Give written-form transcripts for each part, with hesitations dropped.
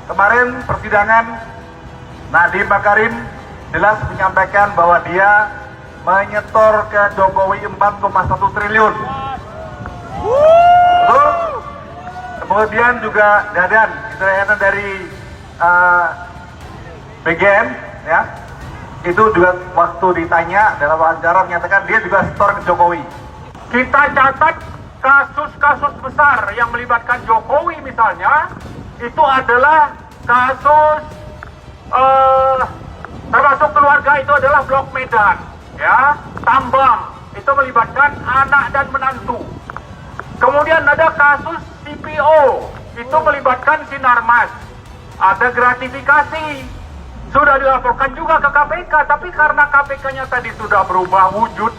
Kemarin persidangan Nadiem Makarim jelas menyampaikan bahwa dia menyetor ke Jokowi 4,1 triliun. Betul? Kemudian juga Dadan, keterangan dari BGM, ya, itu juga waktu ditanya dalam wawancara menyatakan dia juga setor ke Jokowi. Kita catat kasus-kasus besar yang melibatkan Jokowi misalnya, itu adalah kasus termasuk keluarga itu adalah Blok Medan, ya, tambang, itu melibatkan anak dan menantu. Kemudian ada kasus CPO, itu melibatkan Sinarmas. Ada gratifikasi, sudah dilaporkan juga ke KPK, tapi karena KPK-nya tadi sudah berubah wujud,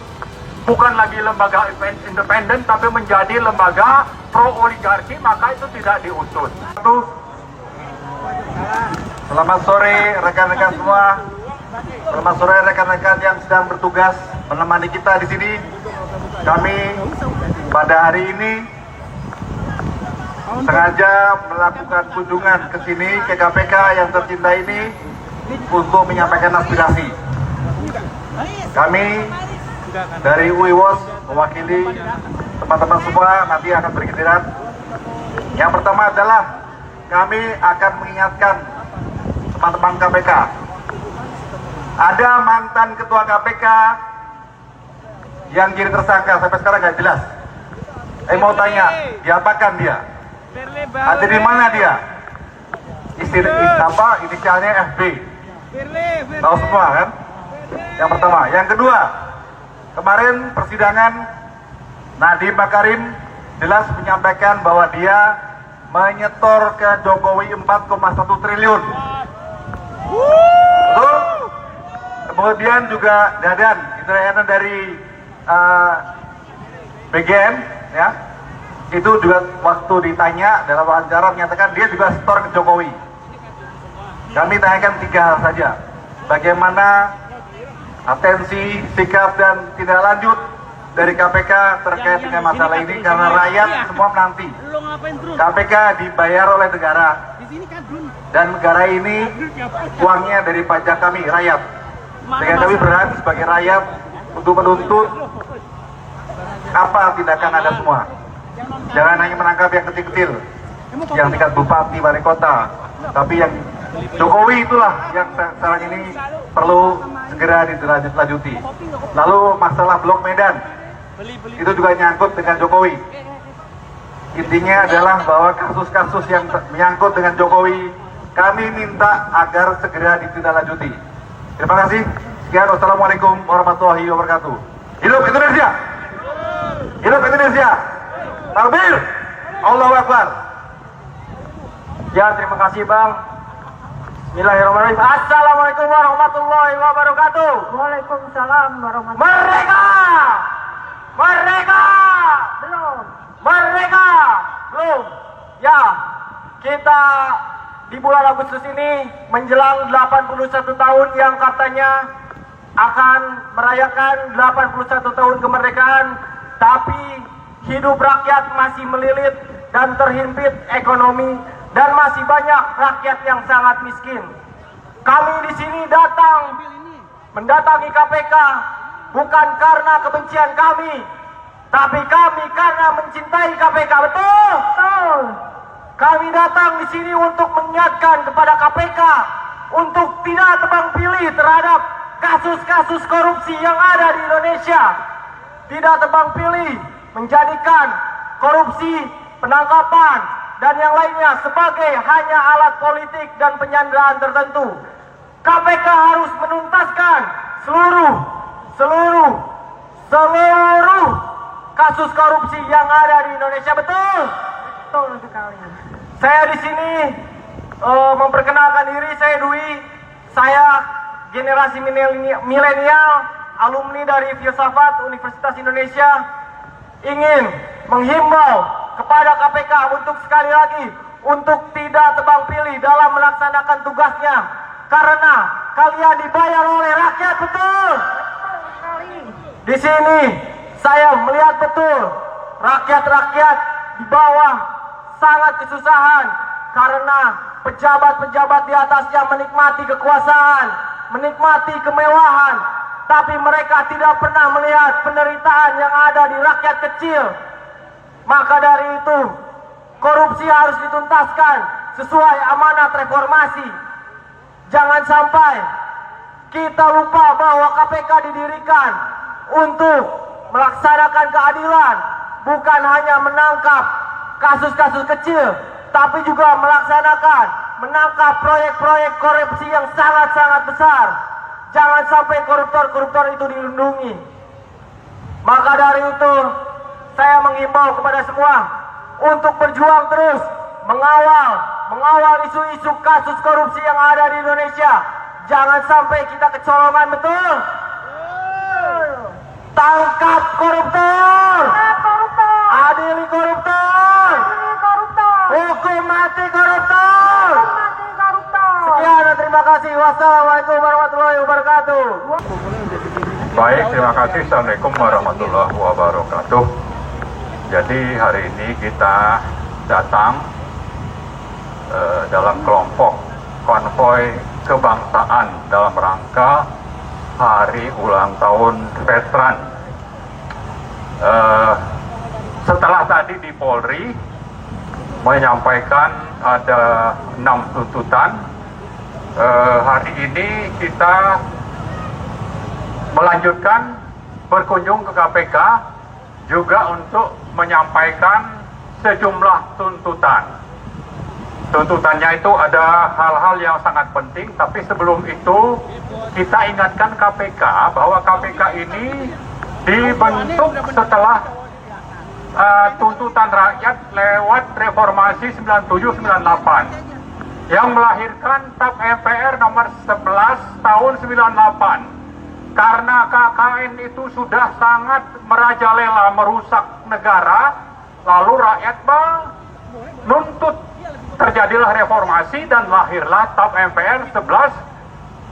bukan lagi lembaga independen, tapi menjadi lembaga pro-oligarki, maka itu tidak diusut. Selamat sore rekan-rekan semua. Selamat sore rekan-rekan yang sedang bertugas menemani kita di sini. Kami pada hari ini sengaja melakukan kunjungan ke sini ke KPK yang tercinta ini untuk menyampaikan aspirasi. Kami dari UIWOS mewakili teman-teman semua nanti akan bergiliran. Yang pertama adalah kami akan mengingatkan teman-teman KPK. Ada mantan ketua KPK yang jadi tersangka sampai sekarang nggak jelas. Mau tanya, diapakan dia? Ada di mana dia? Inisialnya FB. Tahu semua kan? Yang pertama. Yang kedua, kemarin persidangan Nadiem Makarim jelas menyampaikan bahwa dia menyetor ke Jokowi 4,1 triliun. Betul? Kemudian juga Dadan, keterangan dari BGM, ya, itu juga waktu ditanya dalam wawancara menyatakan dia juga setor ke Jokowi. Kami tanyakan 3 hal saja. Bagaimana atensi, sikap, dan tindak lanjut dari KPK terkait dengan masalah ini, karena rakyat semua menanti. KPK dibayar oleh negara, dan negara ini uangnya dari pajak kami, rakyat. Sehingga kami berhak sebagai rakyat untuk menuntut apa tindakan Anda semua. Jangan hanya menangkap yang kecil-kecil, yang tingkat bupati, wali kota, tapi yang Jokowi itulah yang sekarang ini perlu segera ditindaklanjuti. Lalu masalah Blok Medan, itu juga nyangkut dengan Jokowi. Intinya adalah bahwa kasus-kasus yang menyangkut dengan Jokowi, kami minta agar segera ditindaklanjuti. Terima kasih. Sekian, wassalamualaikum warahmatullahi wabarakatuh. Hidup Indonesia! Hidup Indonesia! Takbir! Allahu Akbar! Ya, terima kasih Bang. Bismillahirrahmanirrahim. Assalamualaikum warahmatullahi wabarakatuh. Waalaikumsalam warahmatullahi Merdeka! Merdeka! Belum. Merdeka! Belum. Ya, kita di bulan Agustus ini menjelang 81 tahun yang katanya akan merayakan 81 tahun kemerdekaan, tapi hidup rakyat masih melilit dan terhimpit ekonomi, dan masih banyak rakyat yang sangat miskin. Kami di sini mendatangi KPK bukan karena kebencian kami, tapi kami karena mencintai KPK. Betul? Betul. Kami datang di sini untuk mengingatkan kepada KPK untuk tidak tebang pilih terhadap kasus-kasus korupsi yang ada di Indonesia. Tidak tebang pilih menjadikan korupsi, penangkapan, dan yang lainnya sebagai hanya alat politik dan penyanderaan tertentu. KPK harus menuntaskan seluruh kasus korupsi yang ada di Indonesia. Betul? Betul sekali. Saya di sini memperkenalkan diri, saya Dwi. Saya generasi milenial, alumni dari Filsafat Universitas Indonesia, ingin menghimbau kepada KPK untuk sekali lagi untuk tidak tebang pilih dalam melaksanakan tugasnya, karena kalian dibayar oleh rakyat. Betul? Di sini saya melihat betul rakyat-rakyat di bawah sangat kesusahan karena pejabat-pejabat di atasnya menikmati kekuasaan, menikmati kemewahan, tapi mereka tidak pernah melihat penderitaan yang ada di rakyat kecil. Maka dari itu, korupsi harus dituntaskan sesuai amanat reformasi. Jangan sampai kita lupa bahwa KPK didirikan untuk melaksanakan keadilan, bukan hanya menangkap kasus-kasus kecil, tapi juga menangkap proyek-proyek korupsi yang sangat-sangat besar. Jangan sampai koruptor-koruptor itu dilindungi. Maka dari itu, saya menghimbau kepada semua untuk berjuang terus mengawal isu-isu kasus korupsi yang ada di Indonesia. Jangan sampai kita kecolongan, betul? Tangkap koruptor! Adili koruptor! Hukum mati koruptor! Sekian dan terima kasih. Wassalamualaikum warahmatullahi wabarakatuh. Baik, terima kasih. Assalamualaikum warahmatullahi wabarakatuh. Jadi hari ini kita datang dalam kelompok konvoi kebangsaan dalam rangka hari ulang tahun veteran. Setelah tadi di Polri menyampaikan ada 6 tuntutan, hari ini kita melanjutkan berkunjung ke KPK juga untuk menyampaikan sejumlah tuntutan. Tuntutannya itu ada hal-hal yang sangat penting, tapi sebelum itu kita ingatkan KPK bahwa KPK ini dibentuk setelah tuntutan rakyat lewat reformasi 97-98 yang melahirkan TAP MPR nomor 11 tahun 98. Karena KKN itu sudah sangat merajalela merusak negara, lalu rakyat menuntut. Terjadilah reformasi dan lahirlah TAP MPR 1998.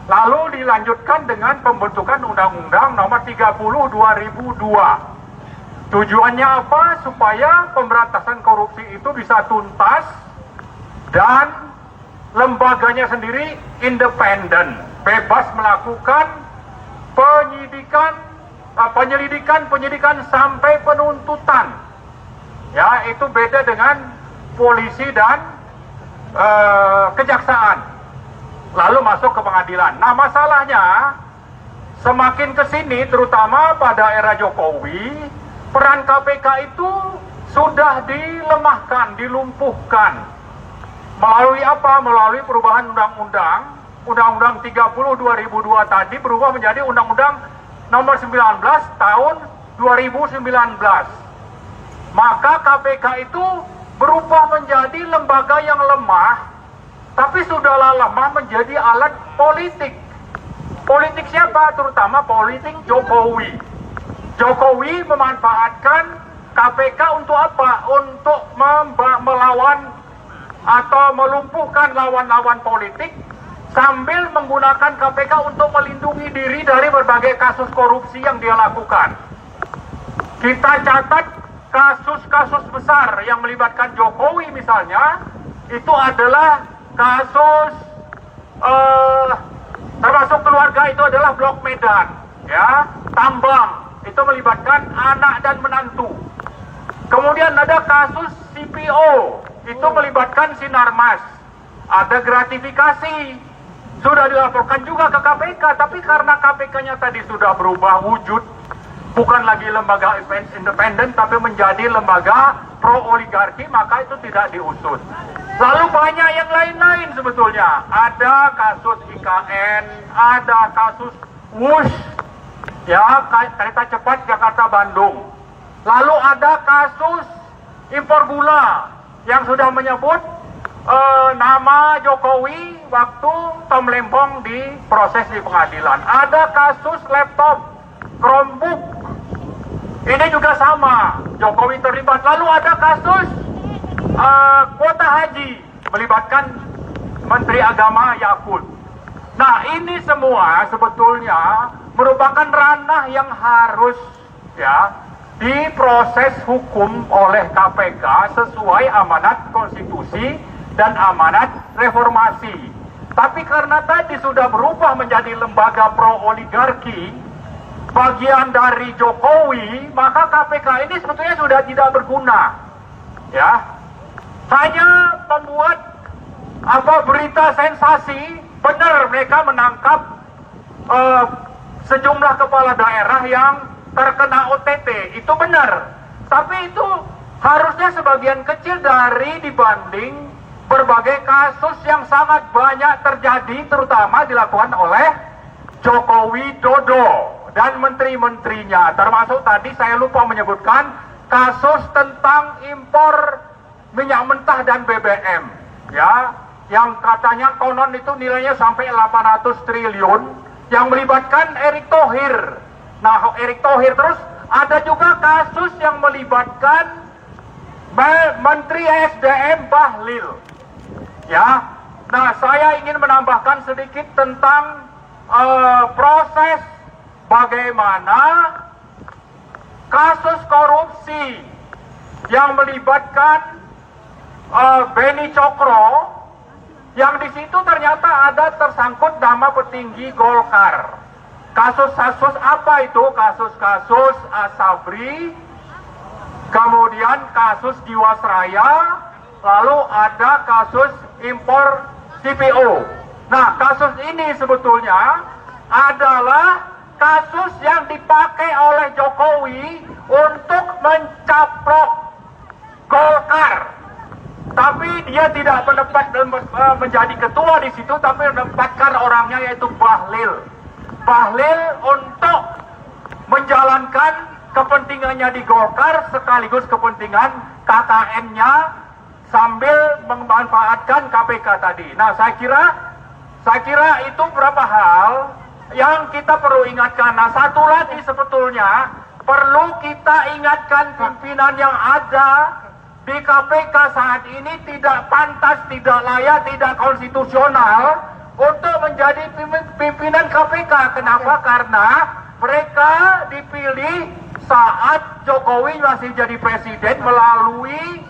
Lalu dilanjutkan dengan pembentukan Undang-Undang nomor 30 2002. Tujuannya apa? Supaya pemberantasan korupsi itu bisa tuntas dan lembaganya sendiri independen, bebas melakukan penyelidikan sampai penuntutan. Ya, itu beda dengan polisi dan kejaksaan. Lalu masuk ke pengadilan. Nah, masalahnya semakin kesini, terutama pada era Jokowi, peran KPK itu sudah dilemahkan, dilumpuhkan. Melalui apa? Melalui perubahan undang-undang. Undang-Undang 30 2002 tadi berubah menjadi Undang-Undang nomor 19 tahun 2019. Maka KPK itu berubah menjadi lembaga yang lemah, tapi sudahlah lemah menjadi alat politik. Politik siapa? Terutama politik Jokowi. Jokowi memanfaatkan KPK untuk apa? Untuk melawan atau melumpuhkan lawan-lawan politik, sambil menggunakan KPK untuk melindungi diri dari berbagai kasus korupsi yang dia lakukan. Kita catat kasus-kasus besar yang melibatkan Jokowi misalnya, itu adalah kasus termasuk keluarga, itu adalah Blok Medan, ya, tambang, itu melibatkan anak dan menantu. Kemudian ada kasus CPO, itu melibatkan Sinarmas, ada gratifikasi, sudah dilaporkan juga ke KPK, tapi karena KPK-nya tadi sudah berubah wujud, bukan lagi lembaga independen, tapi menjadi lembaga pro-oligarki, maka itu tidak diusut. Lalu banyak yang lain-lain sebetulnya. Ada kasus IKN, ada kasus WUSH, ya, kereta cepat Jakarta-Bandung. Lalu ada kasus impor gula yang sudah menyebut nama Jokowi waktu Tom Lembong diproses di pengadilan. Ada kasus laptop Chromebook, ini juga sama, Jokowi terlibat. Lalu ada kasus kuota haji melibatkan Menteri Agama Yakut. Nah, ini semua sebetulnya merupakan ranah yang harus, ya, diproses hukum oleh KPK sesuai amanat konstitusi dan amanat reformasi. Tapi karena tadi sudah berubah menjadi lembaga pro-oligarki, bagian dari Jokowi, maka KPK ini sebetulnya sudah tidak berguna. Ya, hanya membuat berita sensasi. Benar mereka menangkap sejumlah kepala daerah yang terkena OTT, itu benar. Tapi itu harusnya sebagian kecil dari dibanding berbagai kasus yang sangat banyak terjadi, terutama dilakukan oleh Joko Widodo dan menteri-menterinya. Termasuk tadi saya lupa menyebutkan kasus tentang impor minyak mentah dan BBM, ya, yang katanya konon itu nilainya sampai 800 triliun yang melibatkan Erick Thohir. Nah, Erick Thohir, terus ada juga kasus yang melibatkan Menteri SDM Bahlil. Ya, nah saya ingin menambahkan sedikit tentang proses bagaimana kasus korupsi yang melibatkan Beni Cokro, yang di situ ternyata ada tersangkut nama petinggi Golkar. Kasus-kasus apa itu? Kasus-kasus Asabri, kemudian kasus Jiwasraya, lalu ada kasus impor CPO. Nah, kasus ini sebetulnya adalah kasus yang dipakai oleh Jokowi untuk mencaplok Golkar. Tapi dia tidak menjadi ketua di situ, tapi menempatkan orangnya yaitu Bahlil. Bahlil untuk menjalankan kepentingannya di Golkar sekaligus kepentingan KKN-nya sambil memanfaatkan KPK tadi. Nah, saya kira itu beberapa hal yang kita perlu ingatkan. Nah, satu lagi sebetulnya perlu kita ingatkan pimpinan yang ada di KPK saat ini tidak pantas, tidak layak, tidak konstitusional untuk menjadi pimpinan KPK. Kenapa? Karena mereka dipilih saat Jokowi masih jadi presiden melalui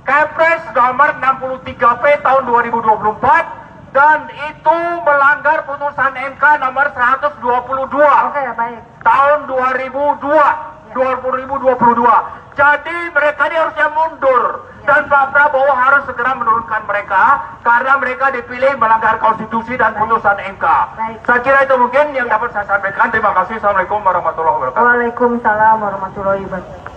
Kepres nomor 63P tahun 2024, dan itu melanggar putusan MK nomor 122 baik. tahun 2022. Jadi mereka ini harusnya mundur, dan Pak Prabowo harus segera menurunkan mereka karena mereka dipilih melanggar konstitusi dan putusan MK. Baik. Saya kira itu mungkin yang dapat saya sampaikan. Terima kasih. Assalamualaikum warahmatullahi wabarakatuh. Waalaikumsalam warahmatullahi wabarakatuh.